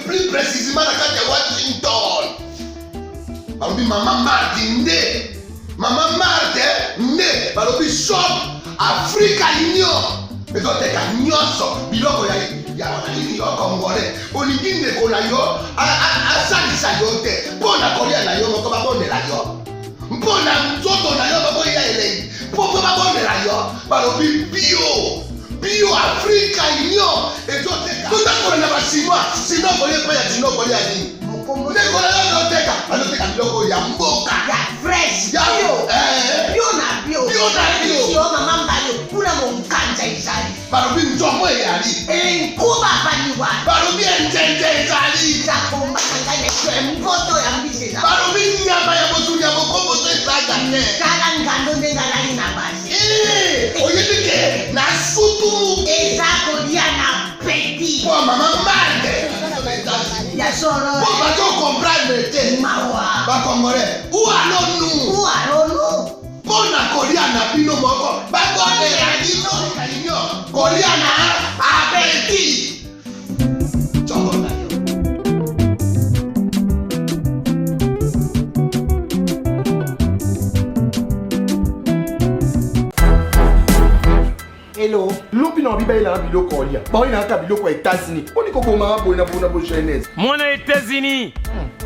Plus précisément à Washington. Maman Martin né. Maman Martin né. Balobi shop Africa Union. Mais donc t'es qu'à nyonso. Biloko ya wanani yo Congolais. Olingi ndeko na yo asalisa yo te. Mpona kolia na yo moko babondela yo. Mpona nzoto na yo baboya elei. Poko babondela yo. Balobi bio Africa Union. Et donc t'es qu'à ndako na basinois. Sinon kolia pa ya sinon kolia nini. Ndeko na yo teka. Aloteka biloko ya mboka. Ya fresh. Ya bio na bio. Bio na bio. Yo mama mbalo kuna monkanja izali. Balobi nzomo yali. Nkuba baniwa. Balobi enjenje ezali. Zakomba ngane kwe mpoto ya mbise. Balobi nyama ya botu ya bokombo to ezaga te. Kala ngando ndengalali na basi. Oyedike na sutu. Ezako dia na petit. Po mama mande. Ya soro. Po ba to comprendre te. Mawa. Ba Congolais. Où allons-nous? Pona kolia na bino moko. Ba bonne ya bino. Kolia na abeti. Chongo na yo. Hello. Lupi na biba ila bilo kolia. Ba ina ka bilo ko États-Unis. Oni ko koma bona jeunesse. Mwana États-Unis.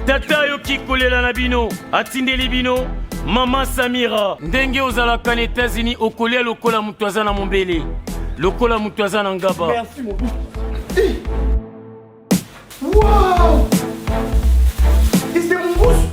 Tata yo kikolela na bino. Atindeli bino. Mama Samira. Ndenge ozalaka na États-Unis okolia lokola mutu aza na mombele. Lokola mutu aza na ngaba. Merci mon fils. Wow! C'est mon bouche.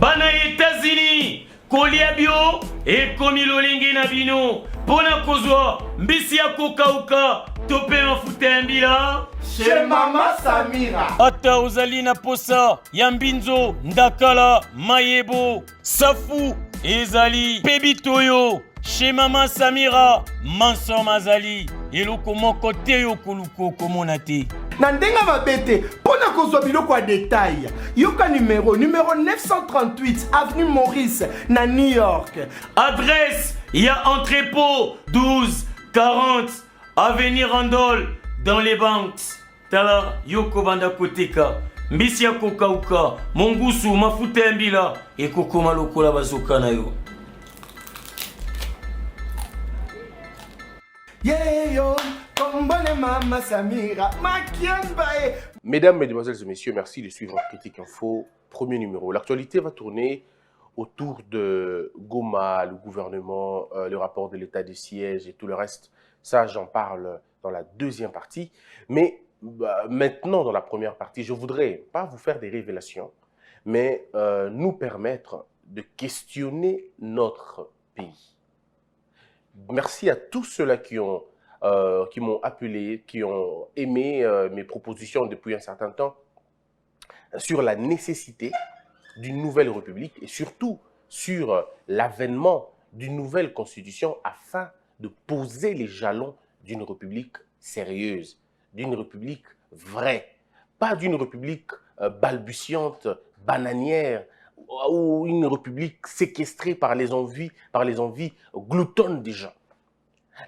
Bana États-Unis. Kolia bio ekomi lolenge na bino. Pona kozwa mbisi ya kokauka tope mafuta ya mbila Chez Mama Samira. ata ozali na posa ya mbinzo ndakala mayebo safu ezali pebitoyo chez Mama Samira manso mazali eloko moko te yo koluko komona te Na ndenga mabete, pona kozwa biloko ya détail. Yoka numéro 938 avenue Maurice na New York. adresse ya entrepôt 1240 avenue Randol dans les banques tala yoko banda koteka mbisi ya kokauka mongusu mafuta ya mbila ekokoma lokola bazoka na yo. Yeah yo, kombone Mama Samira, makiambae. Mesdames, Mesdemoiselles et Messieurs, merci de suivre Critique Info, premier numéro. L'actualité va tourner autour de Goma, le gouvernement, le rapport de l'état de siège et tout le reste. Ça, j'en parle dans la deuxième partie. Mais maintenant, dans la première partie, je voudrais pas vous faire des révélations, mais nous permettre de questionner notre pays. Merci à tous ceux-là qui m'ont appelé, qui ont aimé mes propositions depuis un certain temps sur la nécessité d'une nouvelle république et surtout sur l'avènement d'une nouvelle constitution afin de poser les jalons d'une république sérieuse, d'une république vraie, pas d'une république balbutiante, bananière, ou une république séquestrée par les envies gloutonnes des gens.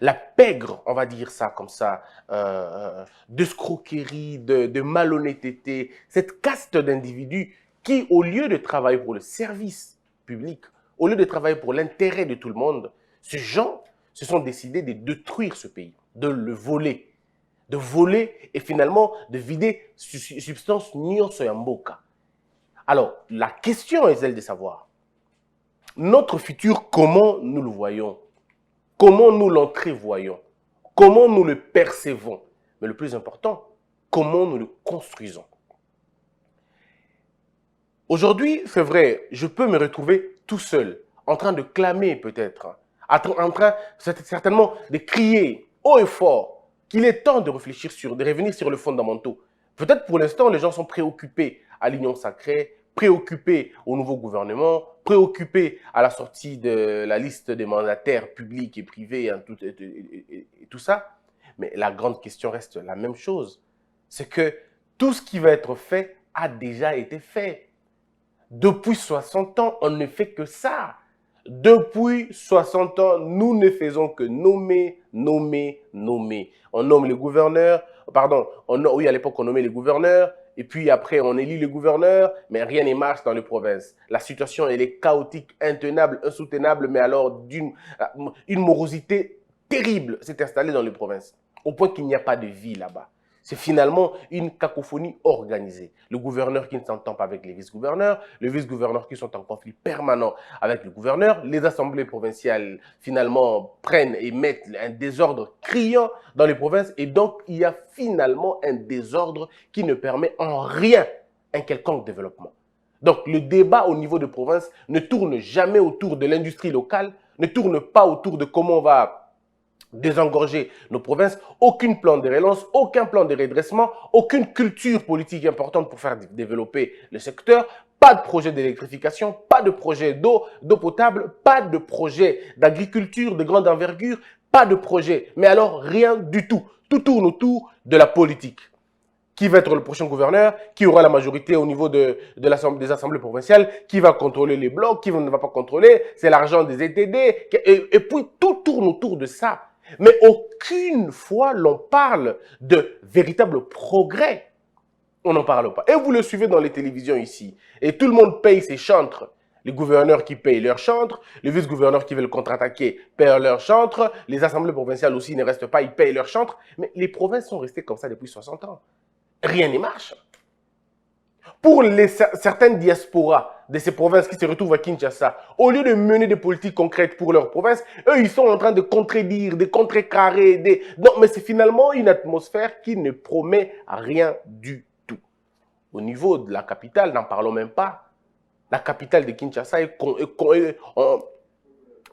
La pègre, on va dire ça comme ça, d'escroquerie, de malhonnêteté, cette caste d'individus qui, au lieu de travailler pour le service public, au lieu de travailler pour l'intérêt de tout le monde, ces gens se sont décidés de détruire ce pays, de le voler. De voler et finalement de vider substance nyonso ya mboka. Alors, la question est celle de savoir, notre futur, comment nous le voyons? Comment nous l'entrevoyons? Comment nous le percevons? Mais le plus important, comment nous le construisons? Aujourd'hui, c'est vrai, je peux me retrouver tout seul, en train de clamer peut-être, en train certainement de crier haut et fort qu'il est temps de réfléchir de revenir sur les fondamentaux. Peut-être pour l'instant, les gens sont préoccupés à l'union sacrée, préoccupés au nouveau gouvernement, préoccupés à la sortie de la liste des mandataires publics et privés et tout ça. Mais la grande question reste la même chose. C'est que tout ce qui va être fait a déjà été fait. Depuis 60 ans, on ne fait que ça. Depuis 60 ans, nous ne faisons que nommer, nommer, nommer. On nomme les gouverneurs, pardon, oui, à l'époque, on nommait les gouverneurs, et puis après, on élit les gouverneurs, mais rien ne marche dans les provinces. La situation, elle est chaotique, intenable, insoutenable, mais alors une morosité terrible s'est installée dans les provinces, au point qu'il n'y a pas de vie là-bas. C'est finalement une cacophonie organisée. Le gouverneur qui ne s'entend pas avec les vice-gouverneurs, les vice-gouverneurs qui sont en conflit permanent avec le gouverneur, les assemblées provinciales finalement prennent et mettent un désordre criant dans les provinces et donc il y a finalement un désordre qui ne permet en rien un quelconque développement. Donc le débat au niveau de province ne tourne jamais autour de l'industrie locale, ne tourne pas autour de comment on va désengorger nos provinces, aucun plan de relance, aucun plan de redressement, aucune culture politique importante pour faire développer le secteur, pas de projet d'électrification, pas de projet d'eau potable, pas de projet d'agriculture de grande envergure, pas de projet, mais alors rien du tout. Tout tourne autour de la politique. Qui va être le prochain gouverneur, qui aura la majorité au niveau des assemblées provinciales, qui va contrôler les blocs, qui ne va pas contrôler, c'est l'argent des ETD, et puis tout tourne autour de ça. Mais aucune fois l'on parle de véritable progrès. On n'en parle pas. Et vous le suivez dans les télévisions ici. Et tout le monde paye ses chantres. Les gouverneurs qui payent leurs chantres, les vice-gouverneurs qui veulent contre-attaquer payent leurs chantres, les assemblées provinciales aussi ne restent pas, ils payent leurs chantres. Mais les provinces sont restées comme ça depuis 60 ans. Rien n'y marche. Pour certaines diasporas de ces provinces qui se retrouvent à Kinshasa, au lieu de mener des politiques concrètes pour leur province, eux, ils sont en train de contredire, de contrecarrer. Non, mais c'est finalement une atmosphère qui ne promet rien du tout. Au niveau de la capitale, n'en parlons même pas. La capitale de Kinshasa est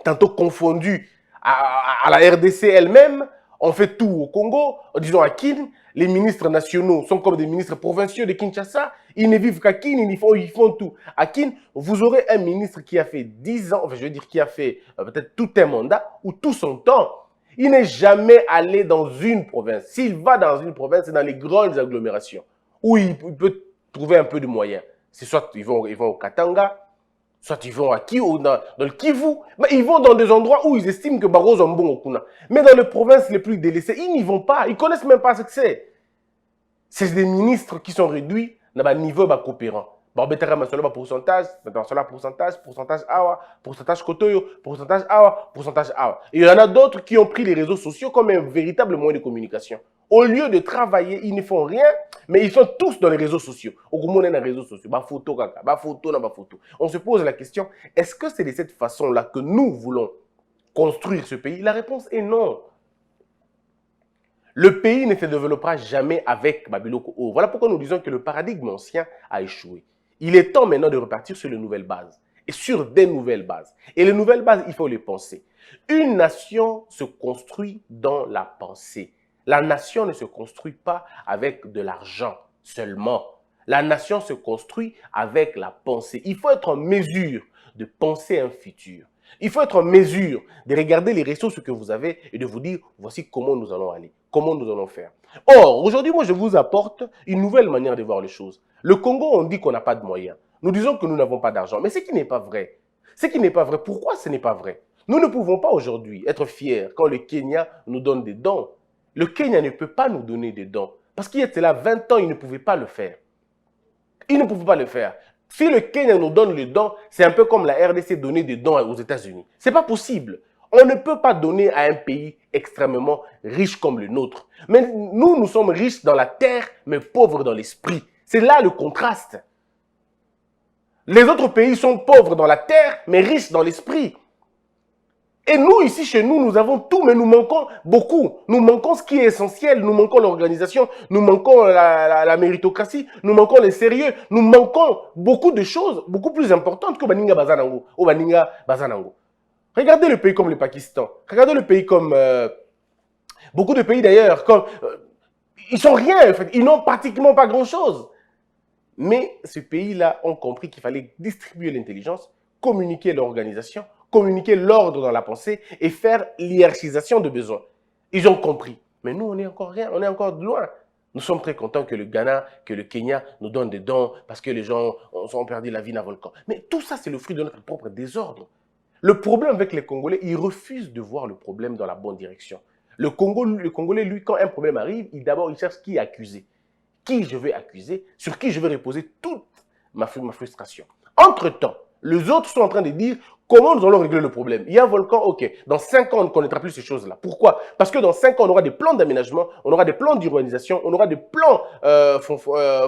tantôt confondue à la RDC elle-même. On fait tout au Congo, disons à Kin, les ministres nationaux sont comme des ministres provinciaux de Kinshasa, ils ne vivent qu'à Kin, ils font tout. À Kin, vous aurez un ministre qui a fait 10 ans, enfin je veux dire qui a fait peut-être tout un mandat ou tout son temps. Il n'est jamais allé dans une province. S'il va dans une province, c'est dans les grandes agglomérations où il peut trouver un peu de moyens. C'est soit ils vont au Katanga, soit ils vont dans le Kivu, mais ils vont dans des endroits où ils estiment que Barroso est bon au Kuna. Mais dans les provinces les plus délaissées, ils n'y vont pas. Ils ne connaissent même pas ce que c'est. C'est des ministres qui sont réduits dans un niveau coopérant. Pourcentage, pourcentage awa, pourcentage kotoyo, pourcentage awa, pourcentage awa. Et il y en a d'autres qui ont pris les réseaux sociaux comme un véritable moyen de communication. Au lieu de travailler, ils ne font rien, mais ils sont tous dans les réseaux sociaux. On se pose la question, est-ce que c'est de cette façon-là que nous voulons construire ce pays? La réponse est non. Le pays ne se développera jamais avec Babiloko. Voilà pourquoi nous disons que le paradigme ancien a échoué. Il est temps maintenant de repartir sur les nouvelles bases et sur des nouvelles bases. Et les nouvelles bases, il faut les penser. Une nation se construit dans la pensée. La nation ne se construit pas avec de l'argent seulement. La nation se construit avec la pensée. Il faut être en mesure de penser un futur. Il faut être en mesure de regarder les ressources que vous avez et de vous dire, voici comment nous allons aller, comment nous allons faire. Or, aujourd'hui, moi, je vous apporte une nouvelle manière de voir les choses. Le Congo, on dit qu'on n'a pas de moyens. Nous disons que nous n'avons pas d'argent. Mais ce qui n'est pas vrai. Ce qui n'est pas vrai. Pourquoi ce n'est pas vrai? Nous ne pouvons pas aujourd'hui être fiers quand le Kenya nous donne des dons. Le Kenya ne peut pas nous donner des dons. Parce qu'il y a là 20 ans, il ne pouvait pas le faire. Il ne pouvait pas le faire. Si le Kenya nous donne les dons, c'est un peu comme la RDC donner des dons aux États-Unis. Ce n'est pas possible. On ne peut pas donner à un pays extrêmement riche comme le nôtre. Mais nous, nous sommes riches dans la terre, mais pauvres dans l'esprit. C'est là le contraste. Les autres pays sont pauvres dans la terre, mais riches dans l'esprit. Et nous, ici, chez nous, nous avons tout, mais nous manquons beaucoup. Nous manquons ce qui est essentiel. Nous manquons l'organisation, nous manquons la méritocratie, nous manquons le sérieux, nous manquons beaucoup de choses, beaucoup plus importantes que Baninga Bazanango, ou Baninga Bazanango. Regardez le pays comme le Pakistan. Regardez le pays comme... beaucoup de pays d'ailleurs, comme... ils sont rien, en fait. Ils n'ont pratiquement pas grand-chose. Mais ces pays-là ont compris qu'il fallait distribuer l'intelligence, communiquer l'organisation, communiquer l'ordre dans la pensée et faire l'hiérarchisation de besoins. Ils ont compris. Mais nous, on est encore rien, on est encore loin. Nous sommes très contents que le Ghana, que le Kenya nous donnent des dons parce que les gens ont perdu la vie dans le volcan. Mais tout ça, c'est le fruit de notre propre désordre. Le problème avec les Congolais, ils refusent de voir le problème dans la bonne direction. Le Congolais, lui, quand un problème arrive, d'abord, il cherche qui accuser. Qui je vais accuser, sur qui je vais reposer toute ma frustration. Entre-temps, les autres sont en train de dire comment nous allons régler le problème. Il y a un volcan, ok. Dans 5 ans, on ne connaîtra plus ces choses-là. Pourquoi? Parce que dans 5 ans, on aura des plans d'aménagement, on aura des plans d'urbanisation, on aura des plans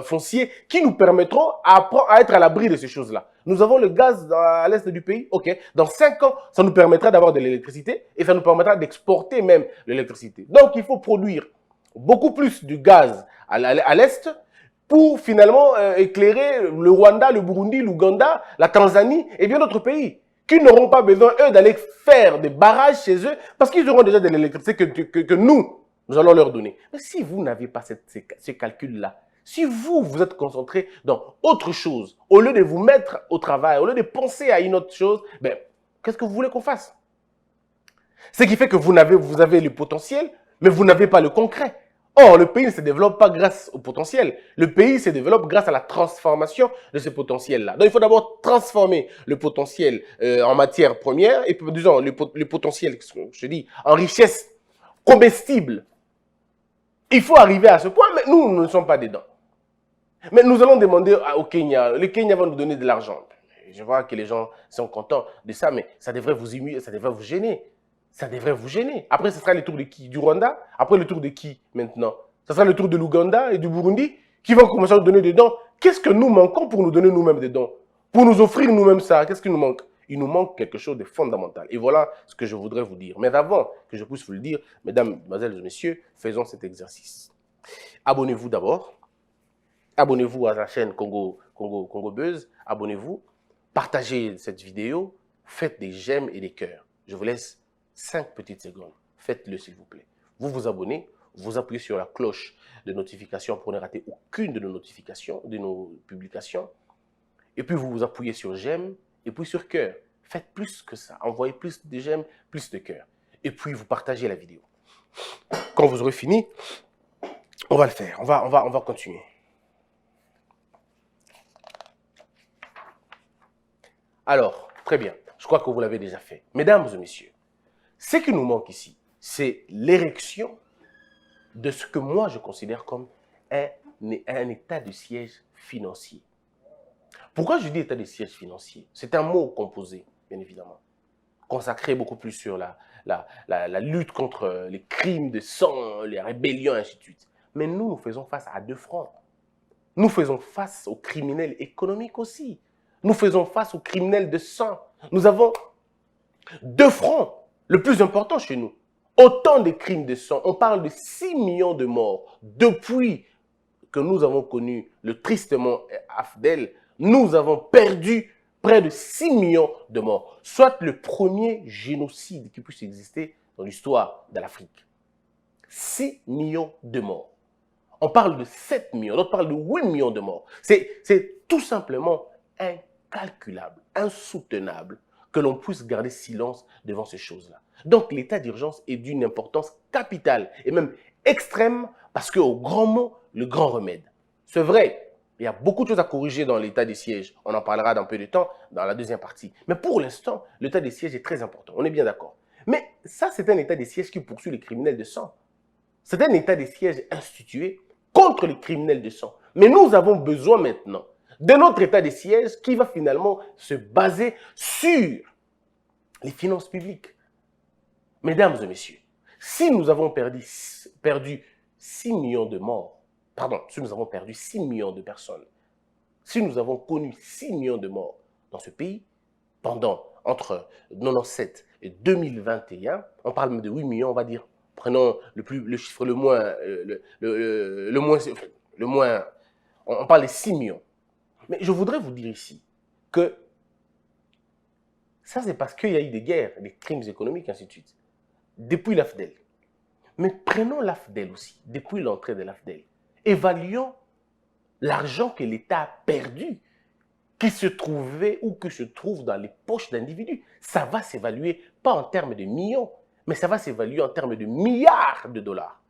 fonciers qui nous permettront à être à l'abri de ces choses-là. Nous avons le gaz à l'est du pays, ok. Dans 5 ans, ça nous permettra d'avoir de l'électricité et ça nous permettra d'exporter même l'électricité. Donc, il faut produire beaucoup plus du gaz à l'est pour finalement éclairer le Rwanda, le Burundi, l'Ouganda, la Tanzanie et bien d'autres pays qui n'auront pas besoin, eux, d'aller faire des barrages chez eux parce qu'ils auront déjà de l'électricité que nous allons leur donner. Mais si vous n'avez pas ce calcul-là, si vous êtes concentré dans autre chose, au lieu de vous mettre au travail, au lieu de penser à une autre chose, ben, qu'est-ce que vous voulez qu'on fasse? Ce qui fait que vous avez le potentiel, mais vous n'avez pas le concret. Or, le pays ne se développe pas grâce au potentiel. Le pays se développe grâce à la transformation de ce potentiel-là. Donc, il faut d'abord transformer le potentiel en matière première et, disons, le potentiel, je dis, en richesse comestible. Il faut arriver à ce point, mais nous ne sommes pas dedans. Mais nous allons demander au Kenya. Le Kenya va nous donner de l'argent. Je vois que les gens sont contents de ça, mais ça devrait vous émuer, ça devrait vous gêner. Ça devrait vous gêner. Après, ce sera le tour de qui? Du Rwanda? Après, le tour de qui maintenant? Ce sera le tour de l'Ouganda et du Burundi qui vont commencer à nous donner des dons. Qu'est-ce que nous manquons pour nous donner nous-mêmes des dons? Pour nous offrir nous-mêmes ça? Qu'est-ce qui nous manque? Il nous manque quelque chose de fondamental. Et voilà ce que je voudrais vous dire. Mais avant que je puisse vous le dire, mesdames, mesdemoiselles et messieurs, faisons cet exercice. Abonnez-vous d'abord. Abonnez-vous à la chaîne Congo Buzz. Abonnez-vous. Partagez cette vidéo. Faites des j'aime et des cœurs. Je vous laisse 5 petites secondes. Faites-le s'il vous plaît. Vous vous abonnez, vous appuyez sur la cloche de notification pour ne rater aucune de nos notifications, de nos publications. Et puis vous vous appuyez sur j'aime et puis sur cœur. Faites plus que ça. Envoyez plus de j'aime, plus de cœur. Et puis vous partagez la vidéo. Quand vous aurez fini, on va le faire. On va continuer. Alors, très bien. Je crois que vous l'avez déjà fait. Mesdames et messieurs, ce qui nous manque ici, c'est l'érection de ce que moi je considère comme un état de siège financier. Pourquoi je dis état de siège financier? C'est un mot composé, bien évidemment, consacré beaucoup plus sur la lutte contre les crimes de sang, les rébellions, et ainsi de suite. Mais nous faisons face à 2 fronts. Nous faisons face aux criminels économiques aussi. Nous faisons face aux criminels de sang. Nous avons 2 fronts. Le plus important chez nous, autant de crimes de sang. On parle de 6 millions de morts. Depuis que nous avons connu le tristement AFDEL, nous avons perdu près de 6 millions de morts. Soit le premier génocide qui puisse exister dans l'histoire de l'Afrique. 6 millions de morts. On parle de 7 millions, d'autres parlent de 8 millions de morts. C'est tout simplement incalculable, insoutenable que l'on puisse garder silence devant ces choses-là. Donc, l'état d'urgence est d'une importance capitale et même extrême parce qu'au grand mot, le grand remède. C'est vrai, il y a beaucoup de choses à corriger dans l'état des sièges. On en parlera dans peu de temps dans la deuxième partie. Mais pour l'instant, l'état des sièges est très important. On est bien d'accord. Mais ça, c'est un état des sièges qui poursuit les criminels de sang. C'est un état des sièges institué contre les criminels de sang. Mais nous avons besoin maintenant de notre état des sièges qui va finalement se baser sur les finances publiques. Mesdames et messieurs, si nous avons perdu 6 millions de morts, pardon, si nous avons perdu 6 millions de personnes, si nous avons connu 6 millions de morts dans ce pays, entre 1997 et 2021, on parle même de 8 millions, on va dire, prenons le chiffre le moins, on parle de 6 millions. Mais je voudrais vous dire ici que ça, c'est parce qu'il y a eu des guerres, des crimes économiques, ainsi de suite, depuis l'AFDEL. Mais prenons l'AFDEL aussi, depuis l'entrée de l'AFDEL. Évaluons l'argent que l'État a perdu, qui se trouvait ou que se trouve dans les poches d'individus. Ça va s'évaluer pas en termes de millions, mais ça va s'évaluer en termes de milliards de dollars.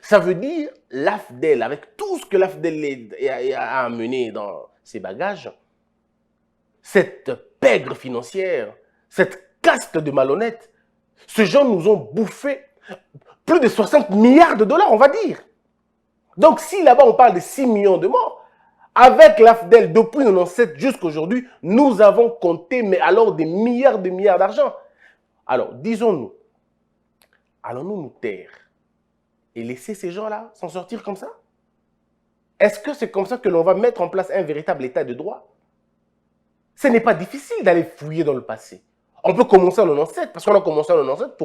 Ça veut dire l'AFDEL, avec tout ce que l'AFDEL a amené dans ses bagages, cette pègre financière, cette caste de malhonnêtes, ces gens nous ont bouffé plus de 60 milliards de dollars, on va dire. Donc, si là-bas, on parle de 6 millions de morts, avec l'AFDEL, depuis 1997 jusqu'à aujourd'hui, nous avons compté, mais alors des milliards d'argent. Alors, disons-nous, allons-nous nous taire et laisser ces gens-là s'en sortir comme ça? Est-ce que c'est comme ça que l'on va mettre en place un véritable état de droit? Ce n'est pas difficile d'aller fouiller dans le passé. On peut commencer en 1997, parce qu'on a commencé en 1997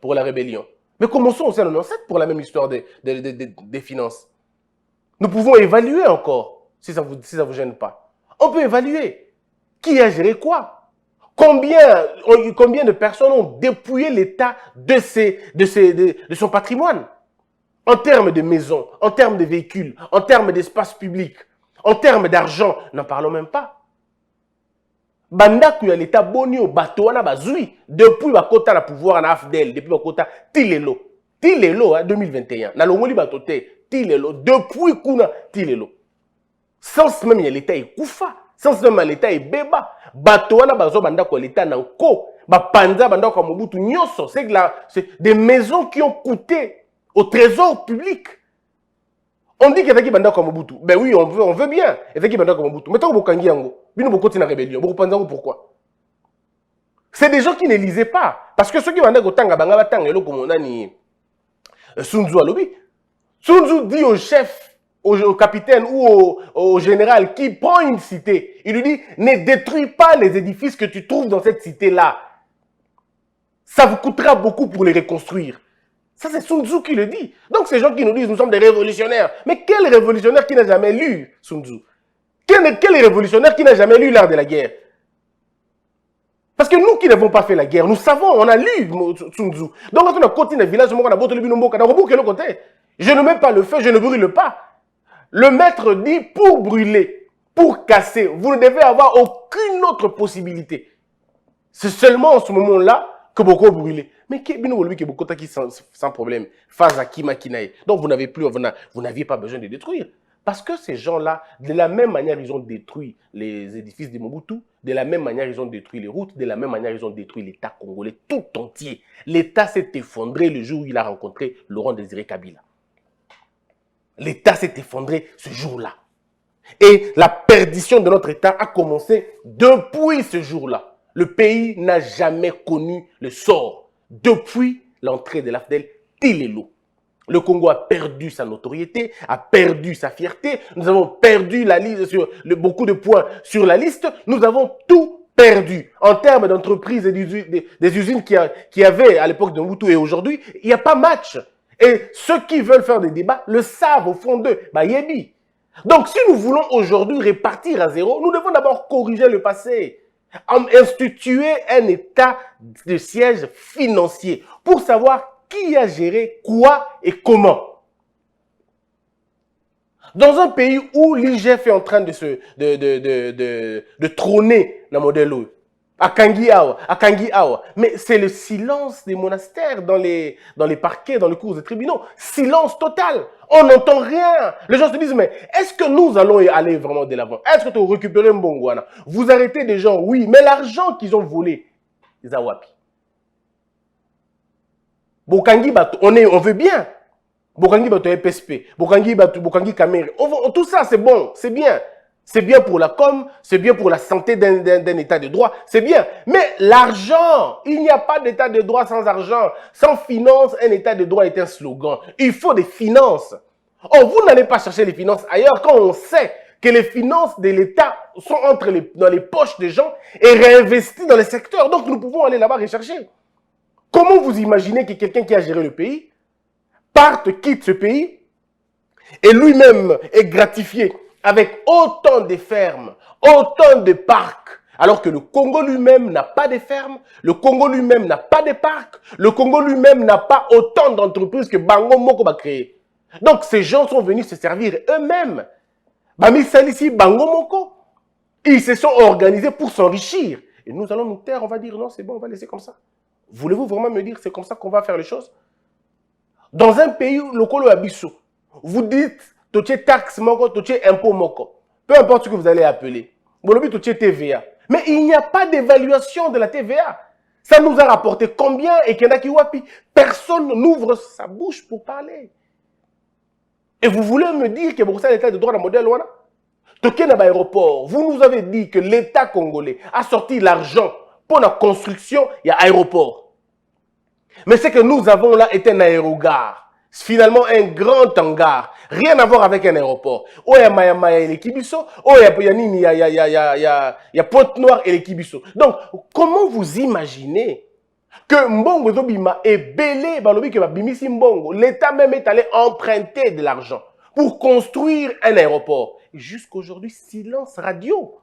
pour la rébellion. Mais commençons aussi en 1997 pour la même histoire des finances. Nous pouvons évaluer encore, si ça vous gêne pas. On peut évaluer qui a géré quoi. Combien de personnes ont dépouillé l'État de son patrimoine? En termes de maisons, en termes de véhicules, en termes d'espace public, en termes d'argent, n'en parlons même pas. Bandaku ya l'État bonio, Batoana Bazui, depuis Bakota la pouvoir en AFDEL, depuis Bakota Tilelo. Tilelo, 2021. Na longoli batote, Tilelo, depuis Kuna Tilelo. Sans même l'État est Koufa, sans même l'État est Beba. Batoana Bazo Bandaku l'État Nanko, Bapanza Bandaku Mobutu Nyoso. C'est des maisons qui ont coûté au trésor public. On dit qu'il y a qui Bandaku Mobutu. Ben oui, on veut bien. Il y a qui Bandaku Mobutu. Mais tant que Bokangi Yango. Pourquoi? C'est des gens qui ne lisaient pas. Parce que ceux qui vont Sun Tzu Alobi. Sun Tzu dit au chef, au capitaine ou au général qui prend une cité, il lui dit, ne détruis pas les édifices que tu trouves dans cette cité-là. Ça vous coûtera beaucoup pour les reconstruire. Ça, c'est Sun Tzu qui le dit. Donc, ces gens qui nous disent, nous sommes des révolutionnaires. Mais quel révolutionnaire qui n'a jamais lu Sun Tzu? Quel révolutionnaire qui n'a jamais lu l'art de la guerre? Parce que nous qui n'avons pas fait la guerre, nous savons, on a lu Sun Tzu. Donc quand on a continué le village, je ne mets pas le feu, je ne brûle pas. Le maître dit pour brûler, pour casser, vous ne devez avoir aucune autre possibilité. C'est seulement en ce moment-là que beaucoup brûler. Mais qui sans problème, face à Kima Kinae. Donc vous n'aviez pas besoin de détruire. Parce que ces gens-là, de la même manière, ils ont détruit les édifices de Mobutu, de la même manière, ils ont détruit les routes, de la même manière, ils ont détruit l'État congolais tout entier. L'État s'est effondré le jour où il a rencontré Laurent Désiré Kabila. L'État s'est effondré ce jour-là. Et la perdition de notre État a commencé depuis ce jour-là. Le pays n'a jamais connu le sort depuis l'entrée de l'AFDEL Tilelo. Le Congo a perdu sa notoriété, a perdu sa fierté. Nous avons perdu la liste beaucoup de points sur la liste. Nous avons tout perdu. En termes d'entreprises et des usines qui avaient à l'époque de Mobutu et aujourd'hui, il n'y a pas match. Et ceux qui veulent faire des débats le savent au fond d'eux. Bah, yebi. Donc, si nous voulons aujourd'hui repartir à zéro, nous devons d'abord corriger le passé. Instituer un état de siège financier pour savoir qui a géré quoi et comment. Dans un pays où l'IGF est en train de trôner dans le modèle à Kangi Awa, mais c'est le silence des monastères dans les parquets, dans les cours des tribunaux. Silence total. On n'entend rien. Les gens se disent, mais est-ce que nous allons aller vraiment de l'avant? Est-ce que tu as récupéré Mbongwana? Vous arrêtez des gens, oui, mais l'argent qu'ils ont volé, ils ont wapi. Bokangi Bato, on veut bien. Bokangi Bato PSP, Bokangi Kamere. Tout ça, c'est bon, c'est bien. C'est bien pour la com, c'est bien pour la santé d'un état de droit, c'est bien. Mais l'argent, il n'y a pas d'état de droit sans argent. Sans finance, un état de droit est un slogan. Il faut des finances. Oh, vous n'allez pas chercher les finances ailleurs quand on sait que les finances de l'État sont dans les poches des gens et réinvesties dans les secteurs. Donc, nous pouvons aller là-bas rechercher. Comment vous imaginez que quelqu'un qui a géré le pays quitte ce pays et lui-même est gratifié avec autant de fermes, autant de parcs, alors que le Congo lui-même n'a pas de fermes, le Congo lui-même n'a pas de parcs, le Congo lui-même n'a pas autant d'entreprises que Bango Moko va créer. Donc ces gens sont venus se servir eux-mêmes. Bami Salisi, Bango Moko, ils se sont organisés pour s'enrichir. Et nous allons nous taire, on va dire non, c'est bon, on va laisser comme ça. Voulez-vous vraiment me dire c'est comme ça qu'on va faire les choses? Dans un pays, le Colo Abisso, vous dites toché taxe moko, toché impôt moko. Peu importe ce que vous allez appeler. Bolobi toché TVA. Mais il n'y a pas d'évaluation de la TVA. Ça nous a rapporté combien et Kendakiwapi? Personne n'ouvre sa bouche pour parler. Et vous voulez me dire que pour ça l'état de droit dans le modèle Wana? Token à l'aéroport, vous nous avez dit que l'État congolais a sorti l'argent pour la construction, il y a aéroport. Mais ce que nous avons là est un aérogare. Finalement, un grand hangar. Rien à voir avec un aéroport. Oh, il y a Maya et l'Ekibiso. Oh, il y a Pointe-Noire et l'Ekibiso. Donc, comment vous imaginez que Mbongo Zobima est belé, l'État même est allé emprunter de l'argent pour construire un aéroport. Jusqu'aujourd'hui, silence radio.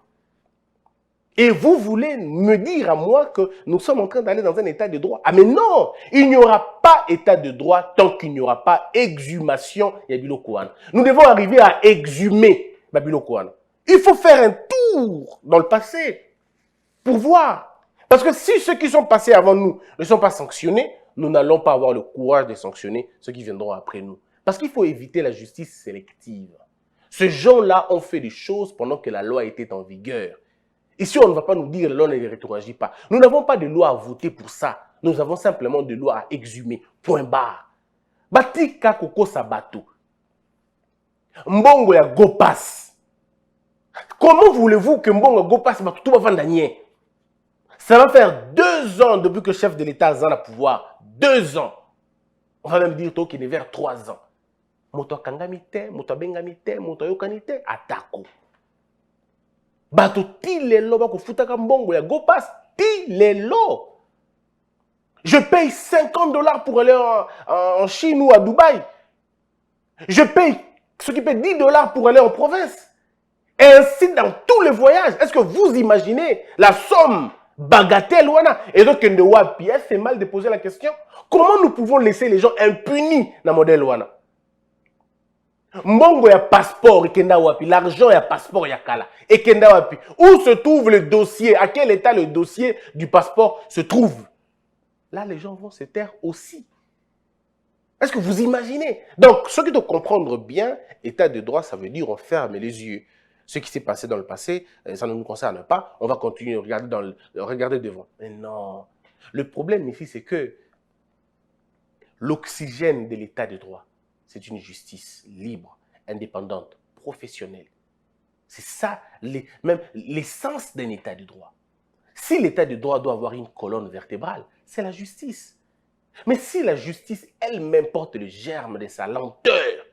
Et vous voulez me dire à moi que nous sommes en train d'aller dans un état de droit? Ah mais non, il n'y aura pas état de droit tant qu'il n'y aura pas exhumation Yabilo Kouana. Nous devons arriver à exhumer Babilo Kouana. Il faut faire un tour dans le passé pour voir. Parce que si ceux qui sont passés avant nous ne sont pas sanctionnés, nous n'allons pas avoir le courage de sanctionner ceux qui viendront après nous. Parce qu'il faut éviter la justice sélective. Ces gens-là ont fait des choses pendant que la loi était en vigueur. Ici, on ne va pas nous dire que la loi ne rétroagit pas. Nous n'avons pas de loi à voter pour ça. Nous avons simplement des lois à exhumer. Point barre. Batika Koko Sabato. Mbongo ya Gopas. Comment voulez-vous que Mbongo Gopas tout va vendre? Ça va faire 2 ans depuis que le chef de l'État a le pouvoir. 2 ans. On va même dire qu'il est vers 3 ans. Moto kangamite, moto bengamite, moto yokanite, atako. Bato tilelo bako futaka mbongo ya Gopas, tilelo. Je paye $50 pour aller en Chine ou à Dubaï. Je paye ce qui paye $10 pour aller en province. Et ainsi dans tous les voyages. Est-ce que vous imaginez la somme bagatelle wana? Et donc, c'est mal de poser la question. Comment nous pouvons laisser les gens impunis dans le modèle wana? Mbongo ya passeport et kenda wapi, l'argent ya passeport ya kala et kenda wapi. Où se trouve le dossier? À quel état le dossier du passeport se trouve? Là, les gens vont se taire aussi. Est-ce que vous imaginez? Donc, ce qui doit comprendre bien, état de droit, ça veut dire on ferme les yeux. Ce qui s'est passé dans le passé, ça ne nous concerne pas. On va continuer à regarder devant. Mais non. Le problème ici, c'est que l'oxygène de l'état de droit, c'est une justice libre, indépendante, professionnelle. C'est ça, même l'essence d'un état de droit. Si l'état de droit doit avoir une colonne vertébrale, c'est la justice. Mais si la justice elle-même porte le germe de sa lenteur,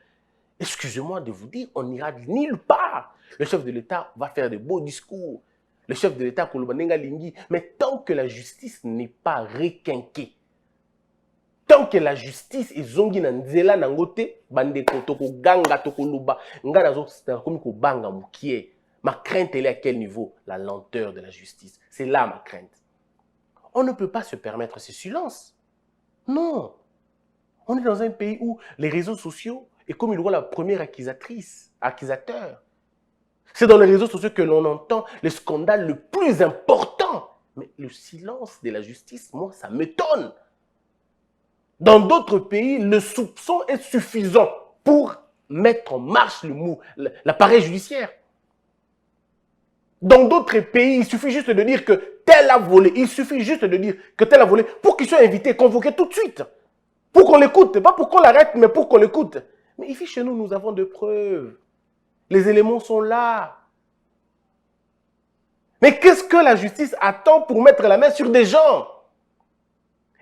excusez-moi de vous dire, on n'ira nulle part. Le chef de l'État va faire de beaux discours. Le chef de l'État, mais tant que la justice n'est pas requinquée, tant que la justice est zongi na nzela na ngote bandeko toko ganga toko luba ngana zo komi ko banga mukie. Ma crainte elle est à quel niveau? La lenteur de la justice. C'est là ma crainte. On ne peut pas se permettre ce silence. Non. On est dans un pays où les réseaux sociaux est comme il voit la première accusateur. C'est dans les réseaux sociaux que l'on entend le scandale le plus important. Mais le silence de la justice, moi, ça m'étonne. Dans d'autres pays, le soupçon est suffisant pour mettre en marche l'appareil judiciaire. Dans d'autres pays, il suffit juste de dire que tel a volé. Il suffit juste de dire que tel a volé pour qu'il soit invité, convoqué tout de suite. Pour qu'on l'écoute. Pas pour qu'on l'arrête, mais pour qu'on l'écoute. Mais ici, chez nous, nous avons des preuves. Les éléments sont là. Mais qu'est-ce que la justice attend pour mettre la main sur des gens?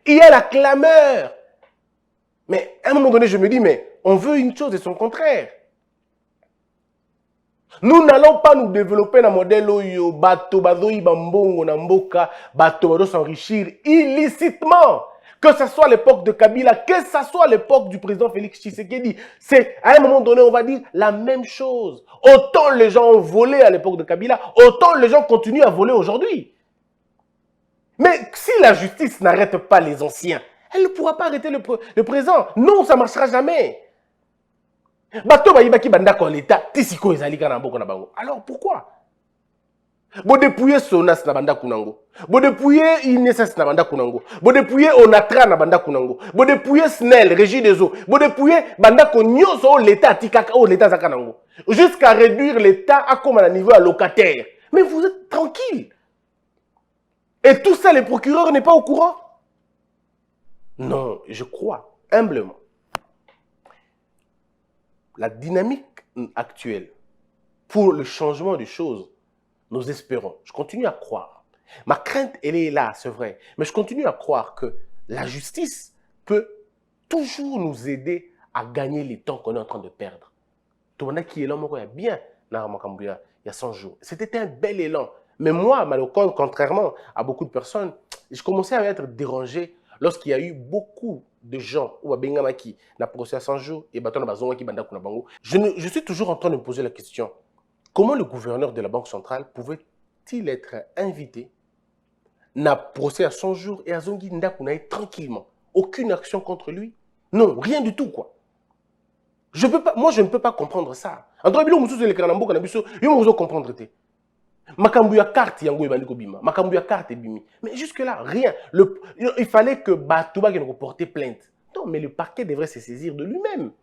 Il y a la clameur. Mais à un moment donné, je me dis, mais on veut une chose et son contraire. Nous n'allons pas nous développer dans le modèle où bato bazoi bambongo na mboka bato bazo s'enrichir illicitement. Que ce soit l'époque de Kabila, que ce soit l'époque du président Félix Tshisekedi, c'est à un moment donné, on va dire la même chose. Autant les gens ont volé à l'époque de Kabila, autant les gens continuent à voler aujourd'hui. Mais si la justice n'arrête pas les anciens, elle ne pourra pas arrêter le présent. Non, ça ne marchera jamais. Alors pourquoi? Bo dépouiller Sonas na banda kunango. Bo dépouiller INSS na banda kunango. Bo dépouiller Onatra na banda kunango. Bo dépouiller SNEL, Régie des eaux. Bo dépouiller banda konyoso l'État tikaka o l'État zakanango. Jusqu'à réduire l'État à comme à niveau locataire. Mais vous êtes tranquille. Et tout ça, le procureur n'est pas au courant? Non, je crois, humblement, la dynamique actuelle, pour le changement des choses, nous espérons. Je continue à croire. Ma crainte, elle est là, c'est vrai. Mais je continue à croire que la justice peut toujours nous aider à gagner les temps qu'on est en train de perdre. Tout le monde qui est là, il y a bien, il y a 100 jours. C'était un bel élan. Mais moi, malheureusement, contrairement à beaucoup de personnes, je commençais à être dérangé lorsqu'il y a eu beaucoup de gens ou à Bengamaki, na procès à 100 jours et Baton Bazonga qui banda Kunabango. Je suis toujours en train de me poser la question, comment le gouverneur de la Banque centrale pouvait-il être invité na procès à 100 jours et à Zongi Ndakunaï tranquillement? Aucune action contre lui? Non, rien du tout, quoi. Moi, je ne peux pas comprendre ça. En tout cas, je comprendre. Makambu ya carte yango ebandiko bima, makambu ya carte bimi. Mais jusque là, rien. Il fallait que Batouba qui nous porte plainte. Non, mais le parquet devrait se saisir de lui-même.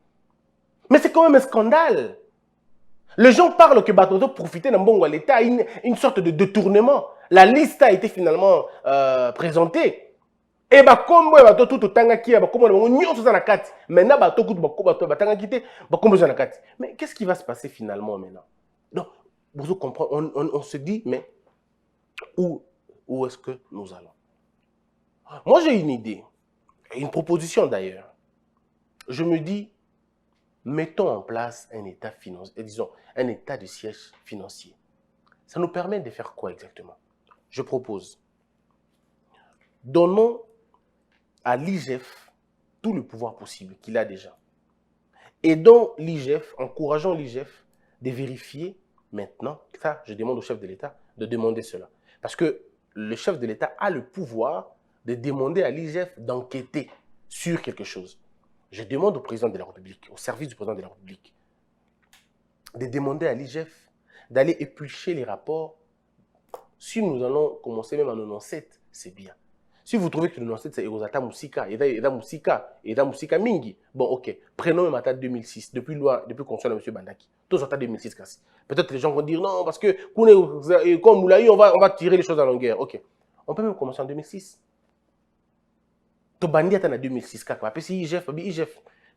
Mais c'est quand même un scandale. Les gens parlent que Batouba profitait d'un bon à l'État, une sorte de détournement. La liste a été finalement présentée. Et bah comme bato tout tanga qui ba comme on nyonso za na kati. Maintenant bato tout bato batanga kité ba comme za na kati. Mais qu'est-ce qui va se passer finalement maintenant? Donc vous comprenez, on se dit mais où est-ce que nous allons? Moi j'ai une idée, une proposition d'ailleurs. Je me dis mettons en place un état financier, disons un état de siège financier. Ça nous permet de faire quoi exactement? Je propose donnons à l'IGF tout le pouvoir possible qu'il a déjà. Aidons l'IGF, encourageons l'IGF de vérifier maintenant, ça je demande au chef de l'État de demander cela. Parce que le chef de l'État a le pouvoir de demander à l'IGF d'enquêter sur quelque chose. Je demande au président de la République, au service du président de la République, de demander à l'IGF d'aller éplucher les rapports. Si nous allons commencer même en 97, c'est bien. Si vous trouvez que le 97 c'est Erosata Moussika, Eda Moussika Mingi, bon ok, prenons même à 2006, depuis qu'on soit M. Bandaki, tous en 2006. Peut-être les gens vont dire non, parce que comme Moulaï, on va tirer les choses à longueur. Ok, on peut même commencer en 2006. To bandi en 2006, après si IGF,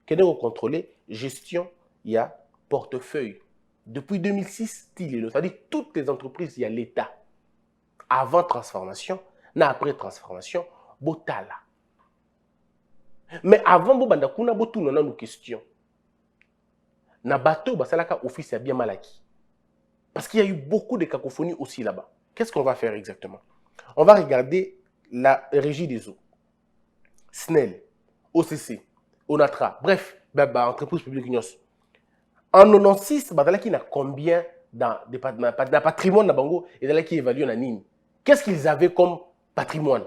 qui est contrôler gestion, il y a portefeuille. Depuis 2006, c'est-à-dire toutes les entreprises, il y a l'État. Avant transformation, après transformation, botala. Mais avant bobanda kuna botu nana nos questions. Na bateau basalaka office a bien malaki. Parce qu'il y a eu beaucoup de cacophonies aussi là-bas. Qu'est-ce qu'on va faire exactement? On va regarder la régie des eaux. SNEL, OCC, ONATRA, bref, entreprise publique NIOS. En 96, badalaki na combien dans patrimoine na bango et dalaki évalué na nini? Qu'est-ce qu'ils avaient comme patrimoine?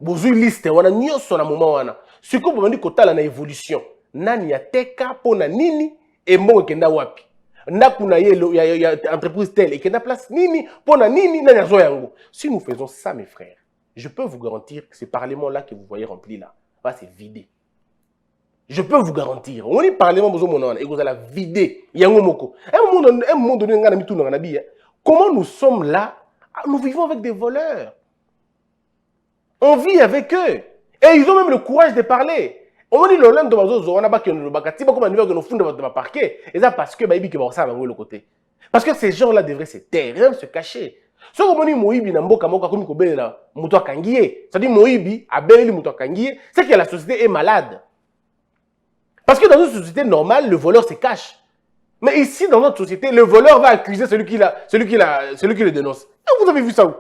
Bozu liste wana nyonso na moment wana. Siko bomandi kotala na évolution. Nani ya teka pona nini et mbongo kenda wapi? Ndaku na ya entreprise telle et kenda place nini pona nini nani azo yango. Si nous faisons ça mes frères, je peux vous garantir que ce parlement là que vous voyez rempli là va se vider. Je peux vous garantir. On est parlement bozo mona et vous allez vider yango moko. Un moment donné ngana mitu na nabi. Comment nous sommes là? Nous vivons avec des voleurs. On vit avec eux. Et ils ont même le courage de parler. On dit l'olème de Bazozo, on a pas que nous bakati, pas comme un niveau que nous fondons de parquet. Et ça parce que Baïbi qui va ça va le côté. Parce que ces gens-là devraient se taire, même se cacher. Ce que dit Moïbi n'a mboka moka comme Kobé là, Mouto Kangié. Ça dit Moïbi a belé Mouto Kangié, c'est que la société est malade. Parce que dans une société normale, le voleur se cache. Mais ici, dans notre société, le voleur va accuser celui qui le dénonce. Et vous avez vu ça où?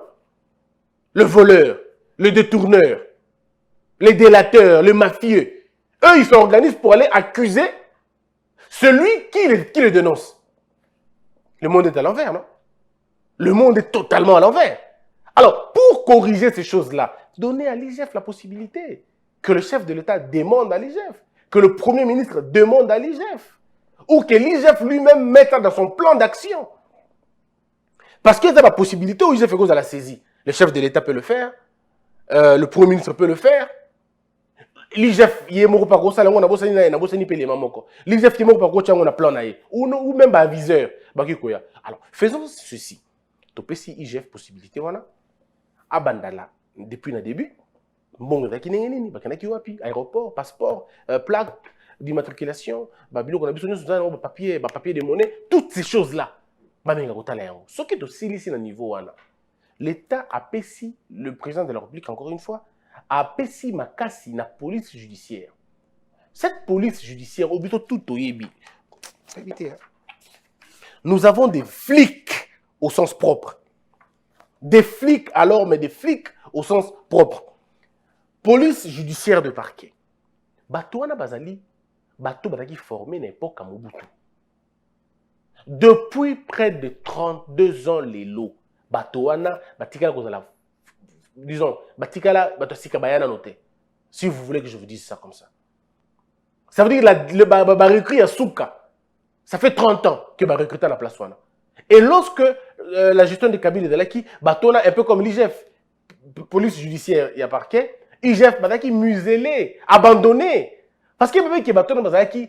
Le voleur, le détourneur, les délateurs, le mafieux. Eux, ils s'organisent pour aller accuser celui qui le dénonce. Le monde est à l'envers, non? Le monde est totalement à l'envers. Alors, pour corriger ces choses-là, donnez à l'IGF la possibilité que le chef de l'État demande à l'IGF, que le Premier ministre demande à l'IGF, ou que l'IGF lui-même mette dans son plan d'action. Parce qu'il y a la possibilité où l'IGF est à la saisie. Le chef de l'État peut le faire, le Premier ministre peut le faire. L'IGF, il est mort par gros salaire, on a bossé ni payé mamoko. L'IGF est mort par gros on a plan naïe ou même un viseur. Alors, faisons ceci. Topé si IGF possibilité voilà. Abandala, depuis le début, bon, aéroport, passeport, plaque d'immatriculation, papier de monnaie, toutes ces choses-là. Ce qui est aussi ici au niveau, l'État a payé, le président de la République, encore une fois, a payé ma casse na police judiciaire. Cette police judiciaire, au but tout au yébi, nous avons des flics au sens propre. Des flics alors, mais des flics au sens propre. Police judiciaire de parquet. Batouana Bazali, Batou Bazali formé à l'époque à Mobutu. Depuis près de 32 ans, les lots. Batouana, Batikala, disons, Batikala, Batosika Bayana noté. Si vous voulez que je vous dise ça comme ça. Ça veut dire que le recruté à Souka, ça fait 30 ans que va recruter à la place. Et lorsque la gestion de Kabila de Laki, Batona, un peu comme l'IGF, police judiciaire, il y a parquet, IGF, Bataki muselé, abandonné. Parce qu'il y a même qui Batona, Bataki,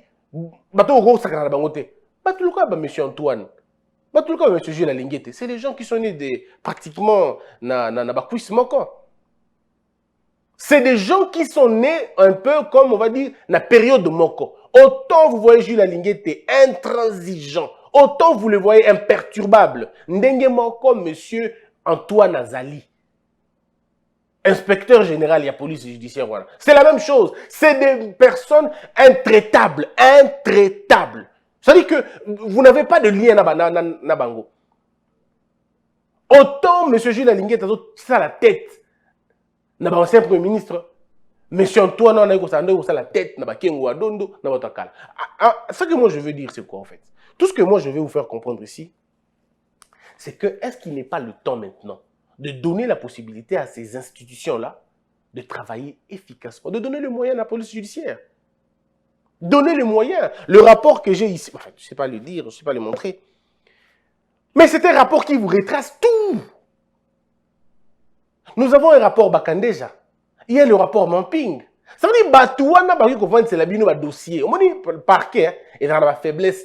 Bato Ro Sakana Bangote. Batoulouka, M. Antoine. Batoulouka, M. Gilles Alinguete. C'est les gens qui sont nés pratiquement dans Bakwis Moko. C'est des gens qui sont nés un peu comme, on va dire, la période de Moko. Autant vous voyez Jules Alinguete intransigeant, autant vous le voyez imperturbable. Ndenge Moko, monsieur Antoine Azali, inspecteur général de la police judiciaire. Voilà. C'est la même chose. C'est des personnes intraitables. Intraitables. C'est-à-dire que vous n'avez pas de lien na bango. Autant monsieur Jules Alinguete, c'est à la tête. L'ancien Premier ministre, M. Antoine, on a la tête, ce que moi je veux dire, c'est quoi en fait? Tout ce que moi je vais vous faire comprendre ici, c'est que est-ce qu'il n'est pas le temps maintenant de donner la possibilité à ces institutions-là de travailler efficacement, de donner le moyen à la police judiciaire? Donner le moyen. Le rapport que j'ai ici, enfin, je ne sais pas le dire, je ne sais pas le montrer, mais c'est un rapport qui vous retrace tout. Nous avons un rapport Bakandeja. Il y a le rapport Mamping. Ça veut dire que c'est la dossier. On dit le parquet est dans la faiblesse.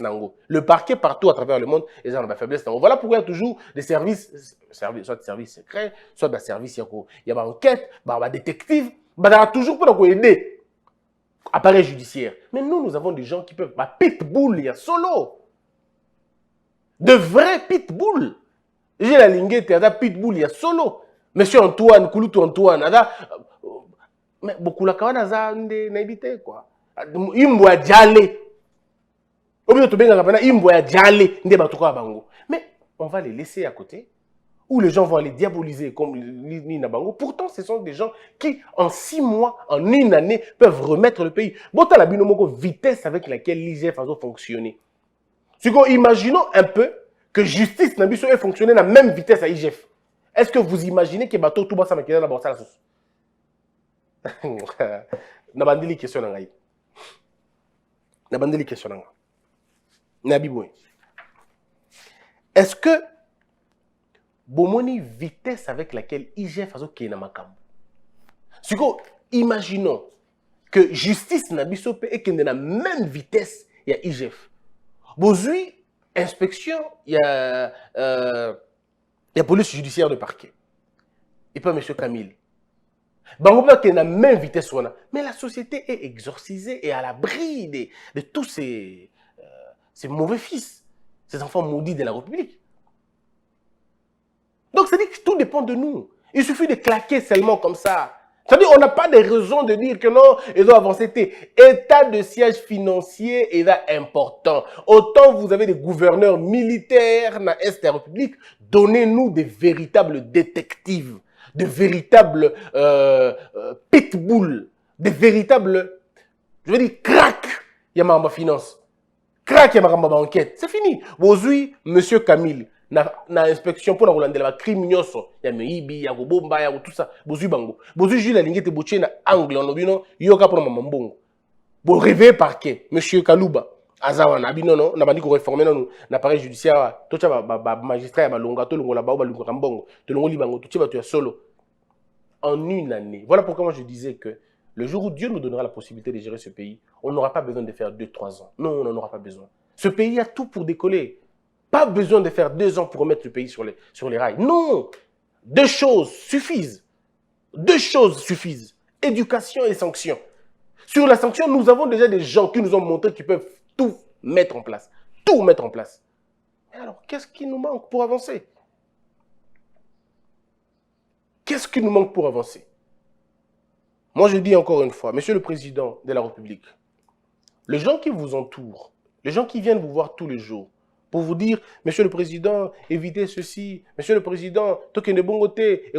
Le parquet partout à travers le monde est dans la faiblesse. Voilà pourquoi il y a toujours des services, soit des services secrets, soit des services, il y a une enquête, des détectives, il y a toujours pour aider appareil judiciaire. Mais nous avons des gens qui peuvent. Pitbull, il y a solo. De vrais pitbull. J'ai la linguette, il y a pitbull, il y a solo. Monsieur Antoine, Kouloutou Antoine, mais beaucoup la kawana za n'habité quoi. Imbo ya jale. Obi to benga kapana imbo ya jale nde batuka bango. Mais on va les laisser à côté ou les gens vont les diaboliser comme ni na bango. Pourtant ce sont des gens qui en 6 mois, en 1 année peuvent remettre le pays. Bota la binomoko vitesse avec laquelle l'IGF a fonctionné. Imaginons un peu que justice n'a pas fonctionné à la même vitesse à IGF. Est-ce que vous imaginez que bateau tout bas ça m'a quitté la bourse? Nabandeli question nangai. Nabandeli question nangai. Nabiboué. Est-ce que bomoni vitesse avec laquelle IGF a fait na makambo? Imaginons que justice n'a pas et qu'il y a la même vitesse il y a IGF. Bozui inspection il y a la police judiciaire de parquet. Et pas M. Camille. Bango qui est la même vitesse. Mais la société est exorcisée et à l'abri de tous ces mauvais fils. Ces enfants maudits de la République. Donc, c'est-à-dire que tout dépend de nous. Il suffit de claquer seulement comme ça. C'est-à-dire qu'on n'a pas de raison de dire que non, ils doivent avancer. État de siège financier est important. Autant vous avez des gouverneurs militaires dans l'Est de la République, donnez-nous des véritables détectives, de véritables pitbulls, des véritables, je veux dire, crack, il y a ma finance, crack, il y a ma enquête. C'est fini. Aujourd'hui, monsieur Camille, na inspection pour la la crime nyoso ya meibi ya bomba ya tout ça bozu bango bozu Jules Alinguete boche na angle on obino yoka pour mama mbongo bo réveiller parquet monsieur Kalouba azawa na bino non na bandi ko réformer non na pareil judiciaire to cha ba magistrat ya balonga to longola ba longola mbongo to longoli bango to cha tu ya solo en 1 année. Voilà pourquoi moi je disais que le jour où Dieu nous donnera la possibilité de gérer ce pays, on n'aura pas besoin de faire 2-3 ans. Non, on n'en aura pas besoin. Ce pays a tout pour décoller. Pas besoin de faire 2 ans pour remettre le pays sur les rails. Non! Deux choses suffisent. Deux choses suffisent. Éducation et sanction. Sur la sanction, nous avons déjà des gens qui nous ont montré qu'ils peuvent tout mettre en place. Tout mettre en place. Mais alors, qu'est-ce qui nous manque pour avancer? Qu'est-ce qui nous manque pour avancer? Moi, je dis encore une fois, Monsieur le Président de la République, les gens qui vous entourent, les gens qui viennent vous voir tous les jours, pour vous dire, Monsieur le Président, évitez ceci, Monsieur le Président, tokende bongoté,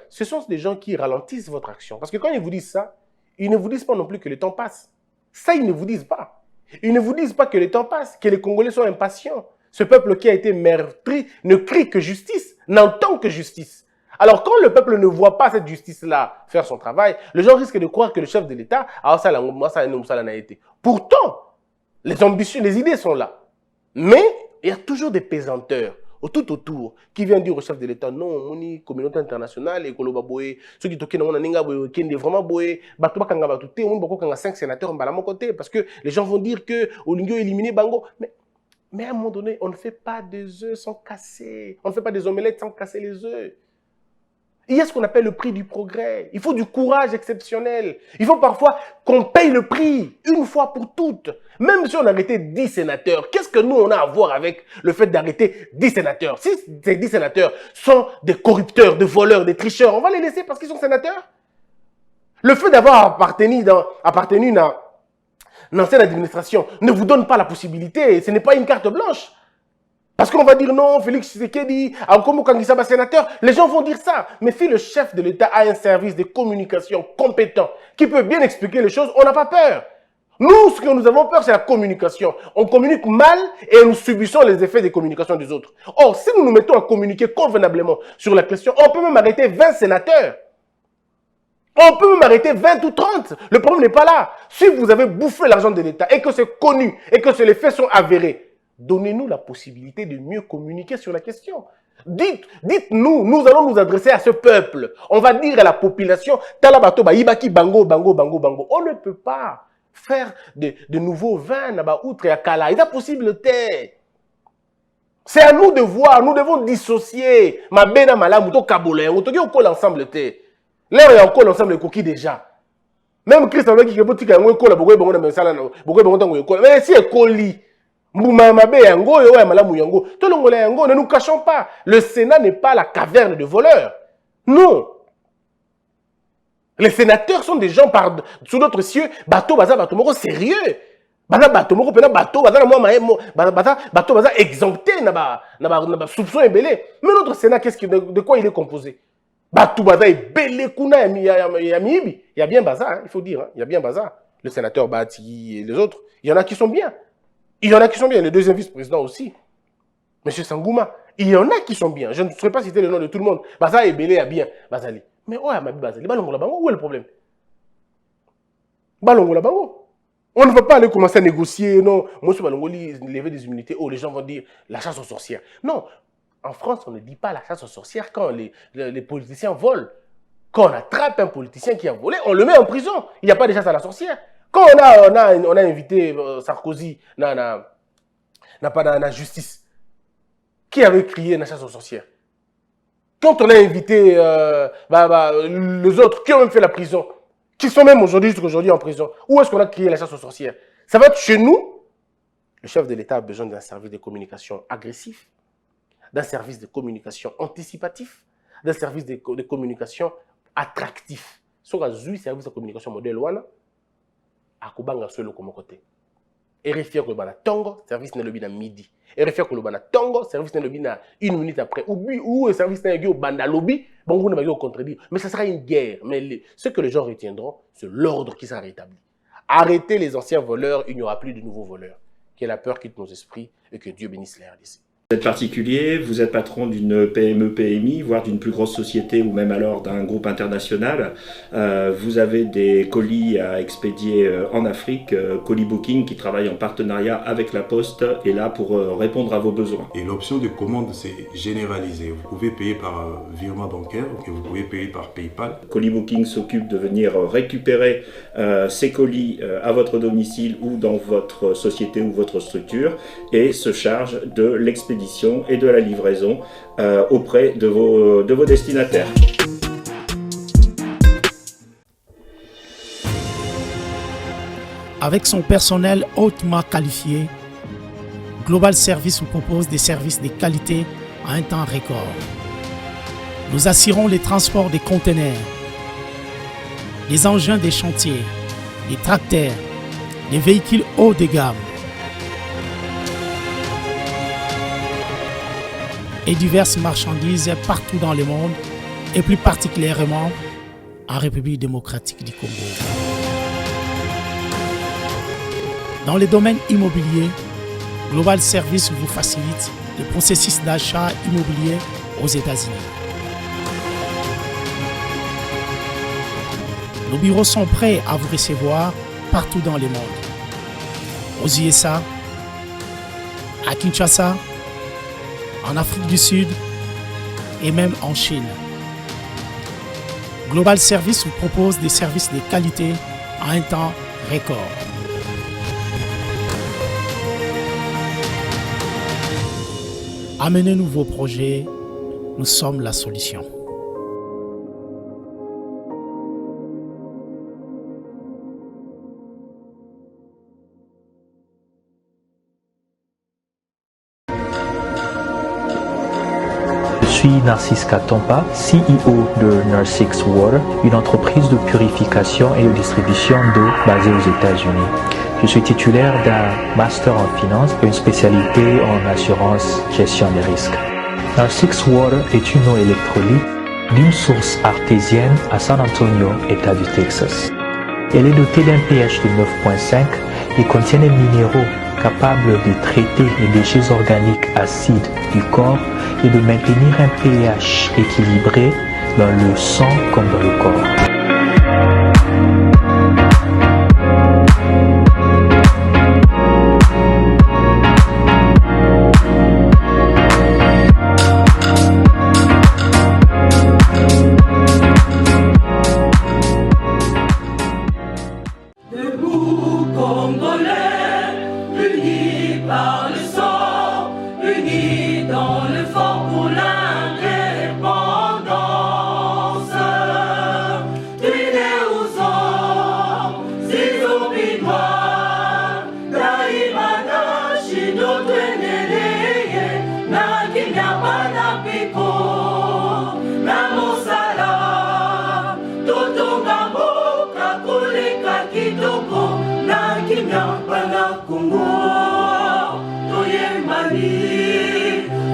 ce sont des gens qui ralentissent votre action. Parce que quand ils vous disent ça, ils ne vous disent pas non plus que le temps passe. Ça, ils ne vous disent pas. Ils ne vous disent pas que le temps passe, que les Congolais sont impatients. Ce peuple qui a été meurtri ne crie que justice, n'entend que justice. Alors, quand le peuple ne voit pas cette justice-là faire son travail, les gens risquent de croire que le chef de l'État a été. Pourtant, les ambitions, les idées sont là. Mais il y a toujours des pesanteurs tout autour qui viennent dire au chef de l'État non, on est communauté internationale et koloba boé, ceux qui toquent on ninga boé, qui est vraiment boé, batuba kanga batute, on bako kanga 5 sénateurs en mon côté parce que les gens vont dire que Olingo éliminé Bango. Mais à un moment donné, on ne fait pas des œufs sans casser, on ne fait pas des omelettes sans casser les œufs. Il y a ce qu'on appelle le prix du progrès. Il faut du courage exceptionnel. Il faut parfois qu'on paye le prix, une fois pour toutes. Même si on arrêtait 10 sénateurs, qu'est-ce que nous, on a à voir avec le fait d'arrêter 10 sénateurs? Si ces 10 sénateurs sont des corrupteurs, des voleurs, des tricheurs, on va les laisser parce qu'ils sont sénateurs? Le fait d'avoir appartenu dans l'ancienne administration ne vous donne pas la possibilité. Ce n'est pas une carte blanche. Parce qu'on va dire non, Félix Tshisekedi, comme sénateur, les gens vont dire ça. Mais si le chef de l'État a un service de communication compétent, qui peut bien expliquer les choses, on n'a pas peur. Nous, ce que nous avons peur, c'est la communication. On communique mal et nous subissons les effets des communications des autres. Or, si nous nous mettons à communiquer convenablement sur la question, on peut même arrêter 20 sénateurs. On peut même arrêter 20 ou 30. Le problème n'est pas là. Si vous avez bouffé l'argent de l'État et que c'est connu et que les faits sont avérés, donnez-nous la possibilité de mieux communiquer sur la question. Dites-nous, nous allons nous adresser à ce peuple. On va dire à la population, Talabato, Ibaki, Bango, Bango, Bango, Bango. On ne peut pas faire de nouveaux vins, outre et à Kala. Il est possibilité. C'est à nous de voir, nous devons dissocier. Ma bena malamu, to kabole, on te dit au col ensemble, là, il y a encore l'ensemble de coquilles déjà. Même Christ, qui est petit, il y a un col, mais si il colis. Ne nous cachons pas. Le Sénat n'est pas la caverne de voleurs. Non. Les sénateurs sont des gens sous d'autres cieux. Bateau, bateau, sérieux. Bateau, exempté, soupçon et belé. Mais notre Sénat, de quoi il est composé? Bateau, est belé, kuna, il y a bien bazar, il faut dire. Il y a bien bazar. Le sénateur Bati et les autres, il y en a qui sont bien. Il y en a qui sont bien, le deuxième vice-président aussi. Monsieur Sangouma, il y en a qui sont bien. Je ne saurais pas citer le nom de tout le monde. Baza et Belé a bien. Bazali. Mais ouais, ma Bazali. Balongo la bango, où est le problème? Balongo la bango. On ne va pas aller commencer à négocier, non. Moi, je vais lever des immunités. Oh, les gens vont dire la chasse aux sorcières. Non. En France, on ne dit pas la chasse aux sorcières quand les politiciens volent. Quand on attrape un politicien qui a volé, on le met en prison. Il n'y a pas de chasse à la sorcière. Quand on a invité Sarkozy dans la justice, qui avait crié la chasse aux sorcières? Quand on a invité les autres qui ont même fait la prison, qui sont même aujourd'hui en prison, où est-ce qu'on a crié la chasse aux sorcières? Ça va être chez nous. Le chef de l'État a besoin d'un service de communication agressif, d'un service de communication anticipatif, d'un service de communication attractif. Sur un service de communication modèle ouana, akubanga solo comme côté. RFI ko bana tongo service na lobi na midi. RFI ko bana tongo service na lobi na 1 minute après. Ou service na yo banda lobi, bon vous ne va contredire. Mais ça sera une guerre. Mais ce que les gens retiendront, c'est l'ordre qui sera rétabli. Arrêtez les anciens voleurs, il n'y aura plus de nouveaux voleurs. Que la peur quitte nos esprits et que Dieu bénisse les RDC. Vous êtes particulier, vous êtes patron d'une PME, PMI, voire d'une plus grosse société ou même alors d'un groupe international. Vous avez des colis à expédier en Afrique. Colis Booking qui travaille en partenariat avec la Poste est là pour répondre à vos besoins. Et l'option de commande, c'est généralisé. Vous pouvez payer par virement bancaire et vous pouvez payer par PayPal. Colis Booking s'occupe de venir récupérer ces colis à votre domicile ou dans votre société ou votre structure et se charge de l'expédition l'expédition et de la livraison auprès de vos destinataires. Avec son personnel hautement qualifié, Global Service vous propose des services de qualité à un temps record. Nous assurons les transports des conteneurs, les engins des chantiers, les tracteurs, les véhicules haut de gamme et diverses marchandises partout dans le monde et plus particulièrement en République démocratique du Congo. Dans le domaine immobilier, Global Service vous facilite le processus d'achat immobilier aux États-Unis. Nos bureaux sont prêts à vous recevoir partout dans le monde. Aux USA, à Kinshasa, en Afrique du Sud et même en Chine. Global Service vous propose des services de qualité à un temps record. Amenez-nous vos projets, nous sommes la solution. Je suis Narcisse Katompa, CEO de Narsix Water, une entreprise de purification et de distribution d'eau basée aux États-Unis. Je suis titulaire d'un master en finance et une spécialité en assurance gestion des risques. Narsix Water est une eau électrolyte d'une source artésienne à San Antonio, État du Texas. Elle est dotée d'un pH de 9.5 et contient des minéraux capables de traiter les déchets organiques acides du corps et de maintenir un pH équilibré dans le sang comme dans le corps.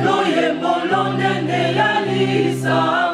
Toye molonde ne ya lisa.